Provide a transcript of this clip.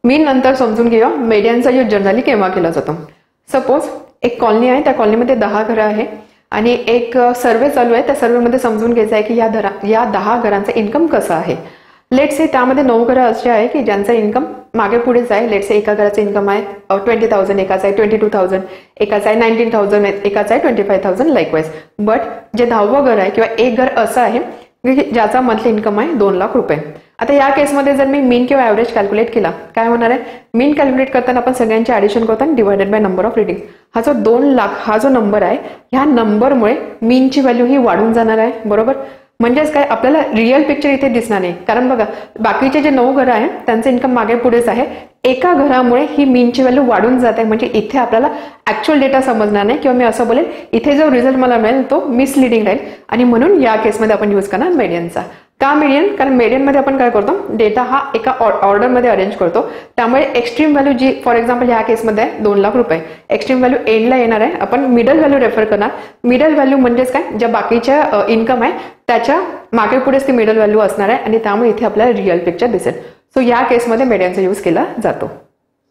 मीन नंतर समजून घेऊया मीडियनचा यूज जनरली केव्हा केला जातो. सपोज एक कॉलनी आहे, त्या कॉलनीमध्ये 10 घरं आहे आणि एक सर्वे चालू आहे. त्या सर्वेमध्ये समजून घ्यायचं आहे की या 10 घरांचं इन्कम कसं आहे. लेट्स से त्यामध्ये 9 घरं असे आहे की ज्यांचं इन्कम मागे पुढेच आहे. लेट्स से एका घराचं इन्कम आहे 20,000, एकाचं आहे 22,000, एकाचं आहे 19,000, एकाचं आहे 25,000 लाईकवाईज. बट जे 10वं घर आहे किंवा एक घर असं आहे ज्याचा मंथली इन्कम आहे 2 लाख रुपये. आता या केसमध्ये जर मी मीन किंवा ॲव्हरेज कॅल्क्युलेट केला, काय होणार आहे? मीन कॅल्क्युलेट करताना आपण सगळ्यांचे ॲडिशन करतो आणि divided by number of reading. हा जो 2 लाख हा जो नंबर आहे, ह्या नंबरमुळे मीनची व्हॅल्यू ही वाढून जाणार आहे. बरोबर? म्हणजेच काय, आपल्याला रिअल पिक्चर इथे दिसणार नाही. कारण बघा, बाकीचे जे 9 घरं आहेत त्यांचं इन्कम मागे पुढेच आहे. एका घरामुळे ही मीनची व्हॅल्यू वाढून जाते. म्हणजे इथे आपल्याला ऍक्च्युअल डेटा समजणार नाही किंवा मी असं बोलेल इथे जो रिझल्ट मला मिळेल तो मिसलिडिंग राहील. आणि म्हणून या केसमध्ये आपण यूज करणार मीडियनचा. का मीडियन? कारण मीडियनमध्ये आपण काय करतो, डेटा हा एका ऑर्डरमध्ये अरेंज करतो. त्यामुळे एक्स्ट्रीम व्हॅल्यू जी फॉर एक्झाम्पल ह्या केसमध्ये आहे 2 लाख रुपये, एक्स्ट्रीम व्हॅल्यू एंडला येणार आहे. आपण मिडल व्हॅल्यू रेफर करणार. मिडल व्हॅल्यू म्हणजेच काय, ज्या बाकीच्या इन्कम आहे त्याच्या मागे पुढेच ती मिडल व्हॅल्यू असणार आहे आणि त्यामुळे इथे आपल्याला रिअल पिक्चर दिसेल. सो या केसमध्ये मीडियनचा यूज केला जातो.